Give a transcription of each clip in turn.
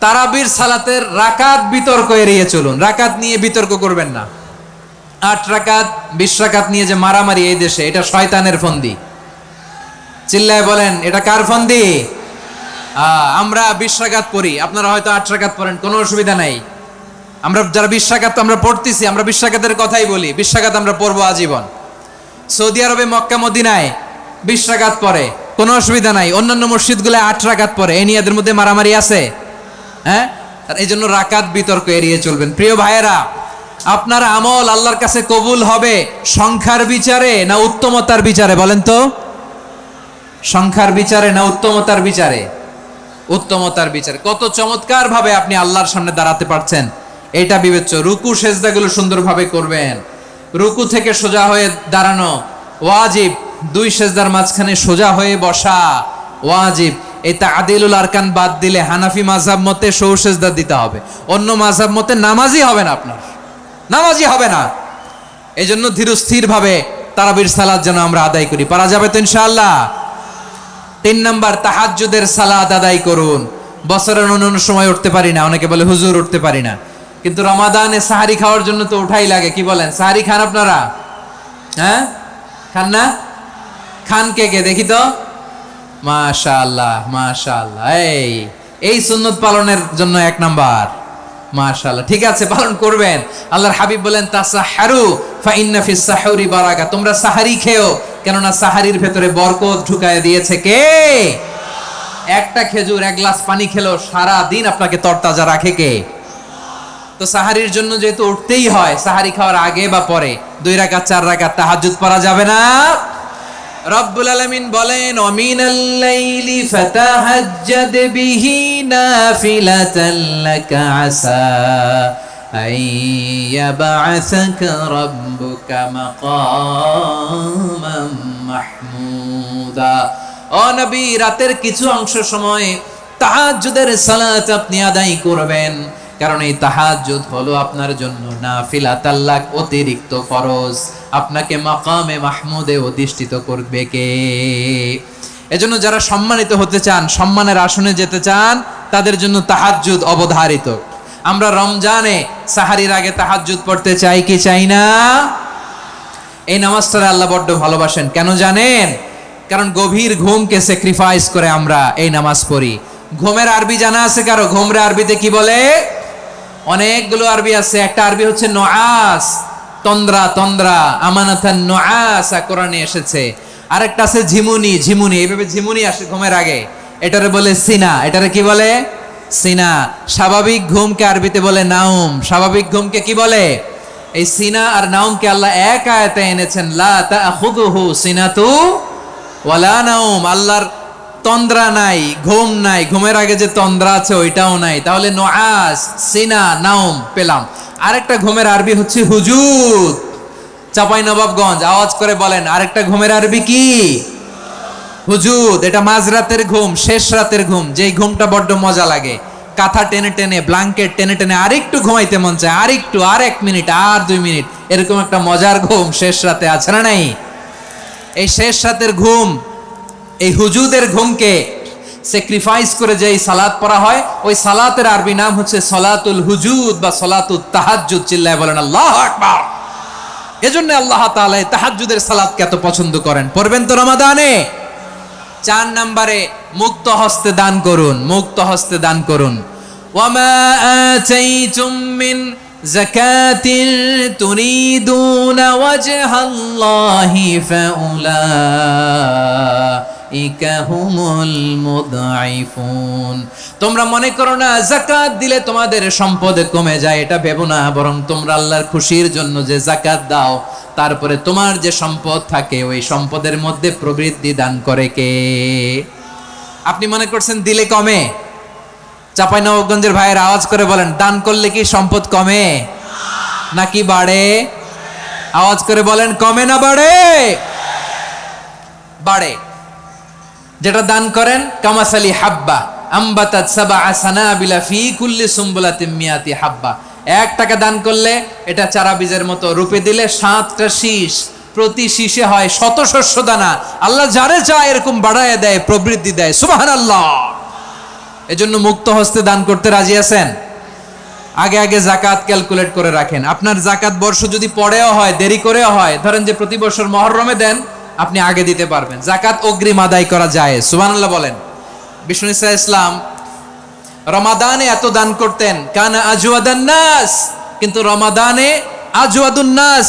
তারাবির সালাতের রাকাত বিতর্ক এড়িয়ে চলুন। রাকাত নিয়ে বিতর্ক করবেন না। 8 রাকাত 20 রাকাত নিয়ে যে মারামারি এই দেশে, এটা শয়তানের ফন্দি। চিল্লায় বলেন, এটা কার ফন্দি? আমরা 20 রাকাত পড়ি, আপনারা হয়তো 8 রাকাত পড়েন, কোনো অসুবিধা নাই। আমরা যারা 20 রাকাত আমরা পড়তেছি, আমরা 20 রাকাতের কথাই বলি। 20 রাকাত আমরা পড়বো আজীবন। সৌদি আরবে মক্কা মদিনায় 20 রাকাত পড়ে, কোনো অসুবিধা নাই। অন্যান্য মসজিদগুলো 8 রাকাত পড়ে, এই নিয়ে এদের মধ্যে মারামারি আছে? হ্যাঁ, এই জন্য রাকাত বিতর্ক এড়িয়ে চলবেন। প্রিয় ভাইয়েরা, আপনার আমল আল্লাহর কাছে কবুল হবে সংখ্যার বিচারে না উত্তমতার বিচারে? বলেন তো, সংখ্যার বিচারে না উত্তমতার বিচারে? উত্তমতার বিচারে। কত চমৎকার ভাবে আপনি আল্লাহর সামনে দাঁড়াতে পারছেন, এটা বিবেচ্য। রুকু সেজদাগুলো সুন্দরভাবে করবেন। রুকু থেকে সোজা হয়ে দাঁড়ানো ওয়াজিব, 2 সেজদার মাঝখানে সোজা হয়ে বসা ওয়াজিব। এই তাআদিলুল আরকান বাদ দিলে হানাফি মাযহাব মতে সৌ সেজদা দিতে হবে। অন্য মাযহাব মতে নামাজই হবে না, আপনার নামাজই হবে না। এই জন্য ধীরস্থির ভাবে তারাবির সালাত যেন আমরা আদায় করি। পারা যাবে তো ইনশাআল্লাহ? 3 নাম্বার, তাহাজ্জুদের সালাত আদায় করুন। বছরের অন্য সময় উঠতে পারি না, অনেকে বলে হুজুর উঠতে পারি না, কিন্তু রমাদানে সাহারি খাওয়ার জন্য তো উঠাই লাগে। কি বলেন, সাহারি খান আপনারা? হ্যাঁ, খান না? খান কে কে দেখি তো? মাশাআল্লাহ মাশাআল্লাহ। এই সুন্নত পালনের জন্য 1 নাম্বার। মাশাআল্লাহ, ঠিক আছে, পালন করবেন। আল্লাহর হাবিব বলেন, তাসাহহারু ফা ইন্না ফিস সাহুরি বারাকা। তোমরা সাহারি খেও, কেননা সাহারির ভেতরে বরকত ঢুকায় দিয়েছে কে? একটা খেজুর, 1 গ্লাস পানি খেলেও সারা দিন আপনাকে তরতাজা রাখে কে? তো সাহারির জন্য যেহেতু উঠতেই হয়, সাহারি খাওয়ার আগে বা পরে 2 রাকাত 4 রাকাত তাহাজ্জুদ পড়া যাবে না? রব্বুল আলামিন বলেন, ওয়ামিনাল লাইলি ফাতাহাজ্জাদ বিহি নাফিলাতান লাকা আসা আইয়াবআসাকা রাব্বুকা মাকামান মাহমুদা। ও নবী, রাতের কিছু অংশ সময় তাহাজ্জুদের সালাত আপনি আদায় করবেন, কারণ এই তাহাজ্জুদ হলো আপনার জন্য নাফিলাতাল লাক, অতিরিক্ত ফরজ। আপনাকে মাকামে মাহমুদে অধিষ্ঠিত করবে কে? এজন্য যারা সম্মানিত হতে চান, সম্মানের আসনে যেতে চান, তাদের জন্য তাহাজ্জুদ অবধারিত। আমরা রমজানে সাহারির আগে তাহাজ্জুদ পড়তে চাই কি চাই না? এই নামাজটা আল্লাহ বড্ড ভালোবাসেন। কেন জানেন? কারণ গভীর ঘুমকে স্যাক্রিফাইস করে আমরা এই নামাজ পড়ি। ঘুমের আরবি জানা আছে কারো? ঘুমের আরবিতে কি বলে? অনেকগুলো আরবি আছে। একটা আরবি হচ্ছে নুআস, তন্দ্রা তন্দ্রা, আমানাতান নুআসা কোরআনে এসেছে। আরেকটা আছে ঝিমুনি, ঝিমুনি, এইভাবে ঝিমুনি আসে ঘুমের আগে, এটারে বলে সিনা। এটারে কি বলে? সিনা। স্বাভাবিক ঘুমকে আরবিতে বলে নাউম। স্বাভাবিক ঘুমকে কি বলে? এই সিনা আর নাউমকে আল্লাহ এক আয়াতে এনেছেন, লা তাখুযুহু সিনাতু ওয়ালা নাউম। আল্লাহর তন্দ্রা নাই, ঘুম নাই। ঘুমের আগে যে তন্দ্রা আছে ওইটাও নাই। তাহলে নুআস, সিনা, নাউম পেলাম। আরেকটা ঘুমের আরবি হচ্ছে হুজুদ। চাঁপাইনবাবগঞ্জ আওয়াজ করে বলেন, আরেকটা ঘুমের আরবি কি? হুজুদ। এটা মাঝরাতের ঘুম, শেষ রাতের ঘুম, যেই ঘুমটা বড্ড মজা লাগে। কাঁথা টেনে টেনে, ব্ল্যাঙ্কেট টেনে টেনে আরেকটু ঘুমাইতে মন চায়, আরেকটু, আর 1 মিনিট, আর 2 মিনিট, এরকম একটা মজার ঘুম শেষ রাতে আছে না নাই? এই শেষ রাতের ঘুম, এই হুজুদের ঘুমকে স্যাক্রিফাইস করে যে সালাত পড়া হয়, ওই সালাতের আরবি নাম হচ্ছে সলাতুল হুজুদ বা সলাতুত তাহাজ্জুদ। চিল্লায় বলেন আল্লাহু আকবার। এজন্য আল্লাহ তাআলা তাহাজ্জুদের সালাতকে এত পছন্দ করেন। পড়বেন তো রমাদানে? 4 নম্বরে, মুক্ত হস্তে দান করুন। মুক্ত হস্তে দান করুন। ওয়ামা আতাইতুম মিন যাকাতিন তুরিদুনা ওয়াজহাল্লাহি ফাউলাইকা হুমুল মুদঈফুন। তোমরা মনে করো না যাকাত দিলে তোমাদের সম্পদ কমে যায়, এটা ভেবো না। বরং তোমরা আল্লাহর খুশির জন্য যে যাকাত দাও, তারপরে তোমার যে সম্পদ থাকে ওই সম্পদের মধ্যে প্রবৃদ্ধি দান করে কে? আপনি মনে করছেন দিলে কমে? চাঁপাইনবাবগঞ্জের ভাইয়ের আওয়াজ করে বলেন, দান করলে কি সম্পদ কমে নাকি বাড়ে? আওয়াজ করে বলেন, কমে না বাড়ে? বাড়ে। যেটা দান করেন, কামাসালি হাব্বা আম্বাতাত সাবআ সানাবিলা ফি কুল্লি সুম্বুলাতিন মিয়াতি হাব্বা। 1 টাকা দান করলে এটা চারা বীজের মতো, রূপে দিলে 7টা শীষ, প্রতি শীষে হয় 100 শস্য দানা। আল্লাহ যারে চায় এরকম বাড়ায় দেয়, প্রবৃদ্ধি দেয়। সুবহানাল্লাহ। এজন্য মুক্ত হস্তে দান করতে রাজি আছেন? আগে আগে জাকাত ক্যালকুলেট করে রাখেন। আপনার জাকাত বর্ষ যদি পরেও হয়, দেরি করেও হয়, ধরেন যে প্রতি বছর মুহররমে দেন, আপনি আগে দিতে পারবেন। জাকাত অগ্রিম আদায় করা যায়। সুবহানাল্লাহ বলেন। বিষ্ণু ইসা ইসলাম রমাদানে এত দান করতেন, কানা আজওয়াদান নাস, কিন্তু রমাদানে আজওয়াদুন নাস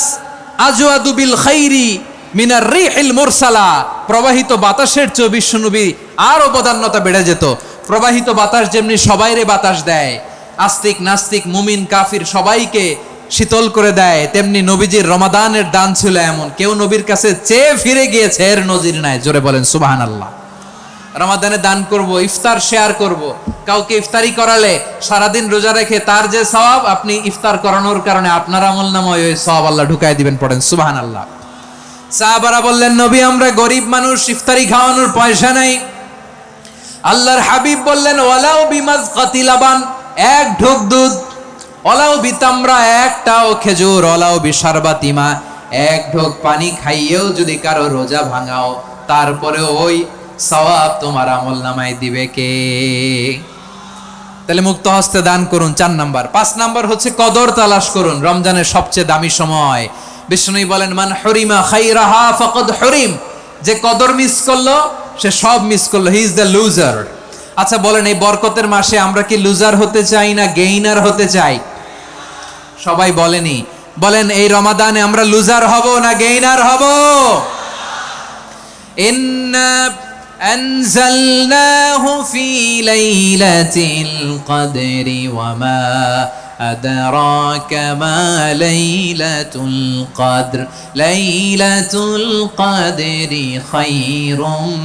আজওয়াদু বিল খাইরি মিনার রিহিল মুরসালা, প্রবাহিত বাতাসের চেয়ে বিশ্বনবী আরো বদান্যতা বেড়ে যেত। প্রবাহিত বাতাস যেমনি সবাইরে বাতাস দেয়, আস্তিক নাস্তিক মুমিন কাফির সবাইকে শীতল করে দেয়, তেমনি নবীজির রমাদানের দান ছিল এমন, কেউ নবীর কাছে চেয়ে ফিরে গিয়েছে এর নজির নাই। জোরে বলেন সুবহানাল্লাহ। রমাদানে দান করব, ইফতার শেয়ার করব। কাউকে ইফতারি করালে সারাদিন রোজা রেখে তার যে সওয়াব, আপনি ইফতার করানোর কারণে আপনার আমলনামায় ওই সওয়াব আল্লাহ ঢুকায় দিবেন। পড়েন সুবহানাল্লাহ। সাহাবারা বললেন, নবী আমরা গরিব মানুষ, ইফতারি খাওয়ানোর পয়সা নাই। আল্লাহর হাবিব বললেন, ওয়ালাউ বিমাজকাতি লাবান, এক ঢোক দুধ, ওয়ালাউ বিতামরা, একটাও খেজুর, ওয়ালাউ বিশারবাতিমা, এক ঢোক পানি খাইয়েও যদি কারো রোজা ভাঙাও, তারপরে ওই সওয়াব তোমার আমলনামায় দিবে কে? তাহলে মুক্ত হস্তে দান করুন, 4 নাম্বার। 5 নাম্বার হচ্ছে কদর তালাশ করুন। রমজানের সবচেয়ে দামি সময়। বিষ্ণু বলেন, মান হরিমা খাইরাহা ফাকাদ হরিম, যে কদর মিস করলো সে সব মিস করলো, হি ইজ দ্য লুজার। আচ্ছা বলেন, এই বরকতের মাসে আমরা কি লুজার হতে চাই না গেইনার হতে চাই? সবাই বলেনি, বলেন এই রমাদানে আমরা লুজার হব না গেইনার হব? ইন্না আনজালনাহু ফি লাইলাতিল কদরি ওয়া মা আদরাকা মা লাইলাতুল কদর, লাইলাতুল কদরি খায়রুম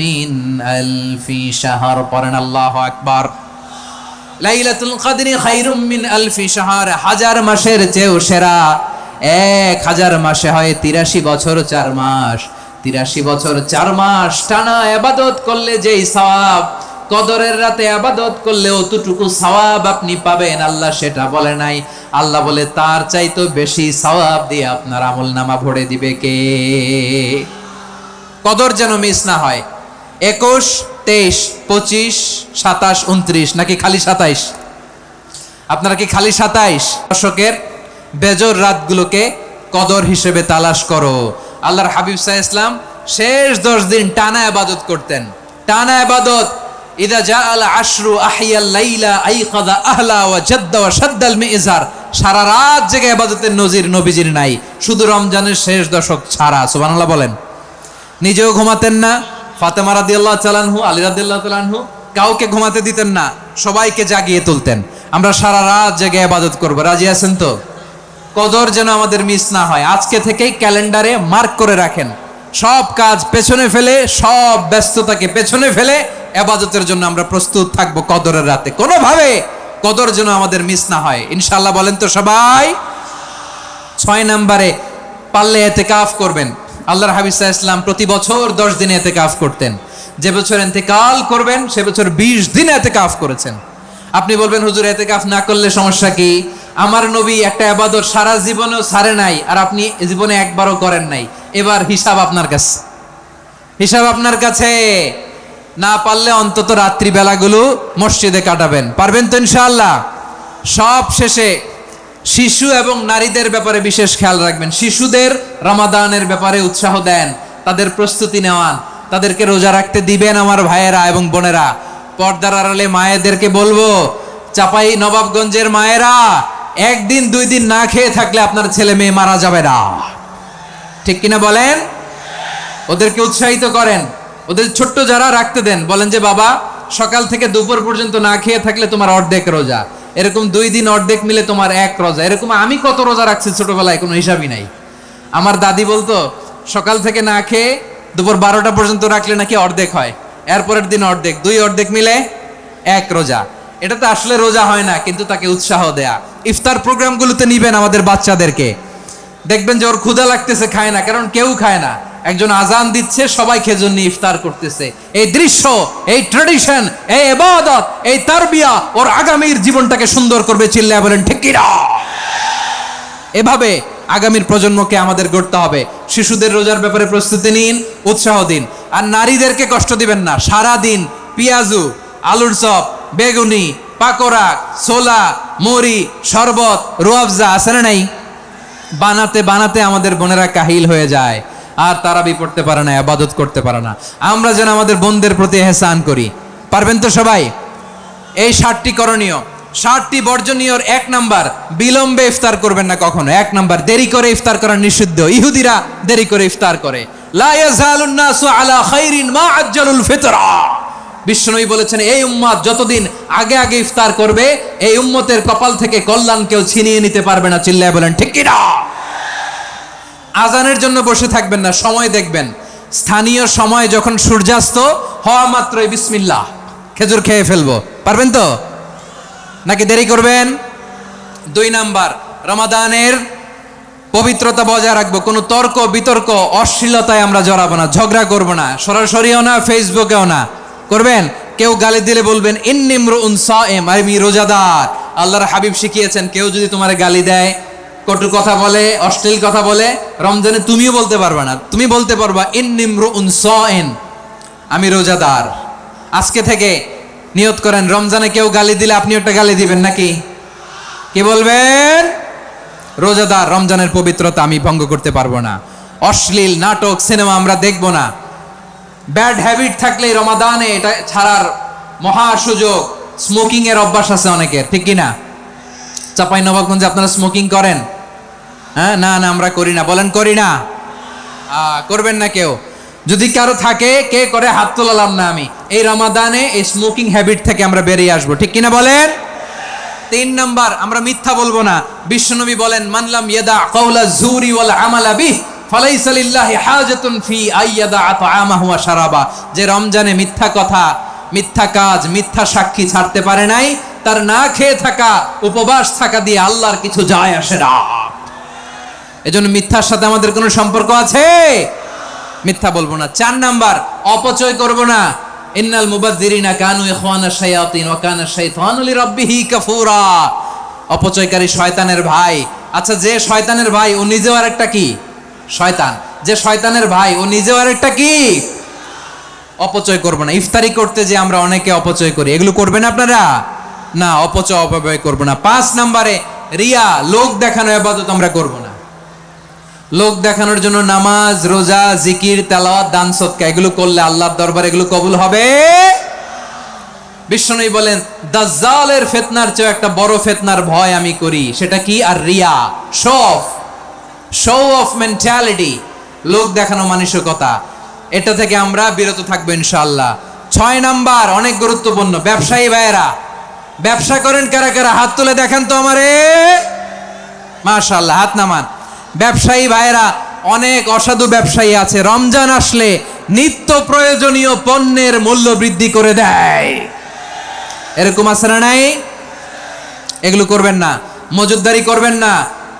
মিন আলফি শাহর। পড়েন আল্লাহু আকবার। লাইলাতুল কদরি খায়রুম মিন আলফি শাহর, 1000 মাসের চেয়েও সেরা। 1000 মাসে হয় 83 বছর 4 মাস। 83 বছর 4 মাস টানা ইবাদত করলে যেই সওয়াব, কদরের রাতে ইবাদত করলে অতটুকু সওয়াব আপনি পাবেন, আল্লাহ সেটা বলে নাই। আল্লাহ বলে তার চাইতে বেশি সওয়াব দিয়ে আপনার আমলনামা ভরে দিবে কে? কদর যেন মিস না হয়। 21, 23, 25, 27, 29 নাকি খালি 27? আপনারা কি খালি 27? দশকের বেজর রাতগুলোকে কদর হিসেবে তালাশ করো। আল্লাহর হাবিব সাল্লাল্লাহু আলাইহি ওয়াসাল্লাম শেষ 10 দিন টানা ইবাদত করতেন। টানা ইবাদত। ইদা জাআল আশরু আহিয়াল লাইলা আইকাদা আহলা ওয়া জাদ্দা ওয়া শাদ্দাল মিজার। সারা রাত জেগে ইবাদতের নজির নবীজির নাই, শুধু রমজানের শেষ দশক ছাড়া। সুবহানাল্লাহ বলেন। নিজেও ঘুমাতেন না। ফাতেমা রাদিয়াল্লাহু তাআলা আনহু, আলী রাদিয়াল্লাহু তাআলা আনহু কাউকে ঘুমাতে দিতেন না, সবাইকে জাগিয়ে তুলতেন। আমরা সারা রাত জেগে ইবাদত করব। রাজি আছেন তো? কদর যেন আমাদের মিস না হয়। আজকে থেকেই ক্যালেন্ডারে মার্ক করে রাখেন। সব কাজ পেছনে ফেলে, সব ব্যস্ততাকে পেছনে ফেলে ইবাদতের জন্য আমরা প্রস্তুত থাকবো কদরের রাতে। কোনোভাবে কদর যেন আমাদের মিস না হয়, ইনশাআল্লাহ। বলেন তো সবাই। 6 নম্বরে পারলে ইতিকাফ করবেন। আল্লাহর হাবিব সাল্লাল্লাহু আলাইহি ওয়াসাল্লাম প্রতি বছর 10 দিন ইতিকাফ করতেন। যে বছর ইন্তেকাল করবেন সে বছর 20 দিন ইতিকাফ করেছেন। আপনি বলবেন, হুজুর ইতিকাফ না করলে সমস্যা কি? আমার নবী একটা ইবাদত সারা জীবনেও ছাড়ে নাই, আর আপনি জীবনে একবারও করেন নাই। এবার হিসাব আপনার কাছে, হিসাব আপনার কাছে। না পারলে অন্তত রাত্রি বেলাগুলো মসজিদে কাটাবেন। পারবেন তো ইনশাআল্লাহ? সব শেষে শিশু এবং নারীদের ব্যাপারে বিশেষ খেয়াল রাখবেন। শিশুদের রমাদানের ব্যাপারে উৎসাহ দেন, তাদের প্রস্তুতি নেওয়ান, তাদেরকে রোজা রাখতে দিবেন। আমার ভাইয়েরা এবং বোনেরা, পর্দার আড়ালে মায়েদেরকে বলবো, চাপাই নবাবগঞ্জের মায়েরা, 1 দিন 2 দিন না খেয়ে থাকলে আপনার ছেলে মেয়ে মারা যাবে না। ঠিক কিনা বলেন? ওদেরকে উৎসাহিত করেন। ওদের ছোট্ট যারা রাখতে দেন, বলেন যে বাবা সকাল থেকে দুপুর পর্যন্ত না খেয়ে থাকলে তোমার অর্ধেক রোজা। এরকম 2 দিন অর্ধেক মিলে তোমার 1 রোজা। এরকম আমি কত রোজা রাখছি ছোটবেলায়, কোনো হিসাবই নাই। আমার দাদি বলতো, সকাল থেকে না খেয়ে দুপুর 12টা পর্যন্ত রাখলে নাকি অর্ধেক হয়, এরপরের দিন অর্ধেক, 2 অর্ধেক মিলে 1 রোজা। এটা তো আসলে রোজা হয় না, কিন্তু তাকে উৎসাহ দেয়া। ইফতার প্রোগ্রামগুলোতে নিবেন আমাদের বাচ্চাদেরকে। দেখবেন যে ওর ক্ষুধা লাগতেছে, খায় না, কারণ কেউ খায় না। একজন আজান দিচ্ছে, সবাই খেজুর নিয়ে ইফতার করতেছে। এই দৃশ্য, এই ট্র্যাডিশন, এই ইবাদত, এই তারবিয়া ওর আগামীর জীবনটাকে সুন্দর করবে। চিল্লায় বলেন ঠিক কি না? এভাবে আগামীর প্রজন্মকে আমাদের গড়তে হবে। শিশুদের রোজার ব্যাপারে প্রস্তুতি নিন, উৎসাহ দিন। আর নারীদেরকে কষ্ট দিবেন না। সারা দিন পেঁয়াজু আলুর চপ, বেগুনি, পাকোড়া, ছোলা, মুড়ি, শরবত, রুয়াবজা আছে না নাই? বানাতে বানাতে আমাদের বোনেরা কাহিল হয়ে যায়, আর তারাবি পড়তে পারে না, ইবাদত করতে পারে না। আমরা যেন আমাদের বোনদের প্রতি এহসান করি। পারবেন তো সবাই? এই 7টি করণীয়, 7টি বর্জনীয়র 1 নাম্বার, বিলম্বে ইফতার করবেন না কখনো। 1 নাম্বার, দেরি করে ইফতার করা নিষিদ্ধ। ইহুদিরা দেরি করে ইফতার করে। লা ইয়াজালুন নাসু আলা খাইরিন মা আজ্জালুল ফিতরা। বিশ্বনবী বলেছেন, এই উম্মত যতদিন আগে আগে ইফতার করবে, এই উম্মতের কপাল থেকে কল্যাণ কেউ ছিনিয়ে নিতে পারবে না। চিল্লায় বলেন ঠিক কি না? আজানের জন্য বসে থাকবেন না, সময় দেখবেন। স্থানীয় সময় যখন সূর্যাস্ত হওয়া মাত্রই বিসমিল্লাহ, খেজুর খেয়ে ফেলবো। পারবেন তো নাকি দেরি করবেন? 2 নাম্বার, রমাদানের পবিত্রতা বজায় রাখবো। কোনো তর্ক বিতর্ক অশ্লীলতায় আমরা জড়াবো না, ঝগড়া করবো না, সরাসরিও না, ফেসবুকেও না। করবেন? কেউ গালি দিলে বলবেন ইন্নিমরুন সায়েম, আমি রোজাদার। আল্লাহর হাবিব শিখিয়েছেন, কেউ যদি তোমার গালি দেয়, কটু কথা বলে, অশ্লীল কথা বলে, রমজানে তুমিও বলতে পারবা না। তুমি বলতে পারবা ইন্নিমরুন সায়েম, আমি রোজাদার। আজকে থেকে নিয়ত করেন, রমজানে কেউ গালি দিলে আপনি একটা গালি দিবেন নাকি? কি বলবেন? রোজাদার, রমজানের পবিত্রতা আমি ভঙ্গ করতে পারবো না। অশ্লীল নাটক, সিনেমা আমরা দেখবো না। ব্যাড হ্যাবিট থাকলে রমাদানে এটা ছাড়ার মহা সুযোগ। স্মোকিং এর অভ্যাস আছে অনেকের, ঠিক কিনা? চাঁপাইনবাবগঞ্জে আপনারা স্মোকিং করেন? হ্যাঁ, না না আমরা করি না। বলেন করি না? করবেন না কেউ? যদি কারো থাকে, কে করে হাত তোলালাম না আমি। এই রমাদানে এই স্মোকিং হ্যাবিট থেকে আমরা বেরিয়ে আসবো, ঠিক কিনা বলেন? 3 নাম্বার, আমরা মিথ্যা বলবো না। বিশ্বনবী বলেন, মানলাম ইয়াদা কাওলা যুরি ওয়াল আমালা বিহি ফালাইসা লিল্লাহি হাজাতুন ফি আইয়াদা তাআমাহু ওয়া শারাবা। যে রমজানে মিথ্যা কথা, মিথ্যা কাজ, মিথ্যা সাক্ষী ছাড়তে পারে নাই, তার না খেয়ে থাকা, উপবাস থাকা দিয়ে আল্লাহর কিছু যায় আসে না। এজন্য মিথ্যার সাথে আমাদের কোনো সম্পর্ক আছে? মিথ্যা বলবো না। 4 নাম্বার, অপচয় করব না। ইন্নাল মুবাযযিরিনা কানু ইখওয়ানাশ শায়াতিন ওয়া কানা শাইতানু লিরাব্বিহি কাফুরা। অপচয়কারী শয়তানের ভাই। আচ্ছা, যে শয়তানের ভাই ও নিজেও আরেকটা কি? শয়তান। যে শয়তানের ভাই ও নিজেও আরেকটা কি? অপচয় করব না। ইফতারি করতে যে আমরা অনেকে অপচয় করি, এগুলো করবেন আপনারা? না, অপচয় অপব্যয় করব না। 5 নাম্বারে, রিয়া, লোক দেখানো ইবাদত আমরা করব না। লোক দেখানোর জন্য নামাজ, রোজা, জিকির, তেলাওয়াত, দান, সদকা এগুলো করলে আল্লাহর দরবারে এগুলো কবুল হবে? বিশ্বনবী বলেন, দাজ্জালের ফিতনার চেয়ে একটা বড় ফিতনার ভয় আমি করি। সেটা কি? আর রিয়া, শো অফ মেন্টালিটি, লোক দেখানো মানসিকতা। এটা থেকে আমরা বিরত থাকবো ইনশাআল্লাহ। 6 নাম্বার, অনেক গুরুত্বপূর্ণ। ব্যবসায়ী ভাইয়েরা, ব্যবসা করেন কারা কারা? হাত তুলে দেখেন তো আমারে। মাশাআল্লাহ, হাত নামান। ব্যবসায়ী ভাইয়েরা, অনেক অসাধু ব্যবসায়ী আছে, রমজান আসলে নিত্য প্রয়োজনীয় পণ্যের মূল্য বৃদ্ধি করে দেয়। এরকম আছে না নাই? এগুলো করবেন না। মজুদদারি করবেন না।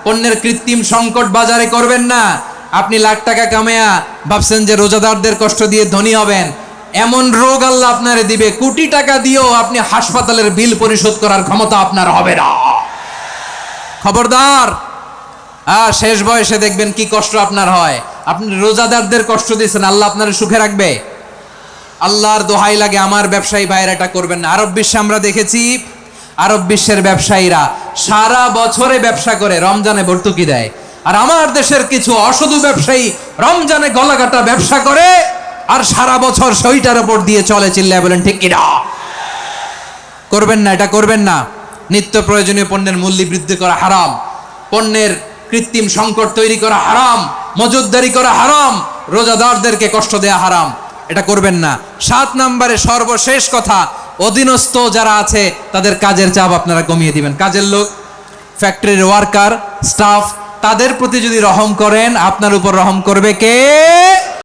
পণ্যের কৃত্রিম সংকট বাজারে করবেন না। আপনি লাখ টাকা কামায়া ভাবছেন যে রোজাদারদের কষ্ট দিয়ে ধনী হবেন, এমন রোগ আল্লাহ আপনারে দিবে, কোটি টাকা দিয়েও আপনি হাসপাতালের বিল পরিশোধ করার ক্ষমতা আপনার হবে না। খবরদার। শেষ বয়সে দেখবেন কি কষ্ট আপনার হয়। আপনি রোজাদারদের কষ্ট দিয়েছেন, আল্লাহ আপনার সুখে রাখবে? আল্লাহর দোহাই লাগে, আমার ব্যবসায়ী ভাইয়েরা এটা করবেন না। আরব বিশ্বে আমরা দেখেছি, আরব বিশ্বের ব্যবসায়ীরা সারা বছরে ব্যবসা করে, রমজানে ভর্তুকি দেয়। আর আমার দেশের কিছু অসাধু ব্যবসায়ী রমজানে গলাকাটা ব্যবসা করে আর সারা বছর সইটার উপর দিয়ে চলে। চিল্লায় বলেন ঠিক কিনা? করবেন না, এটা করবেন না। নিত্য প্রয়োজনীয় পণ্যের মূল্য বৃদ্ধি করা হারাম, পণ্যের কৃত্রিম সংকট তৈরি করা হারাম, মজুদদারি করা হারাম, রোজাদারদেরকে কষ্ট দেয়া হারাম। এটা করবেন না। 7 নাম্বারে সর্বশেষ কথা, অধীনস্থ যারা আছে তাদের কাজের চাপ আপনারা কমিয়ে দিবেন। কাজের লোক, ফ্যাক্টরির ওয়ার্কার, স্টাফ, তাদের প্রতি যদি রহম করেন, আপনার উপর রহম করবে কে?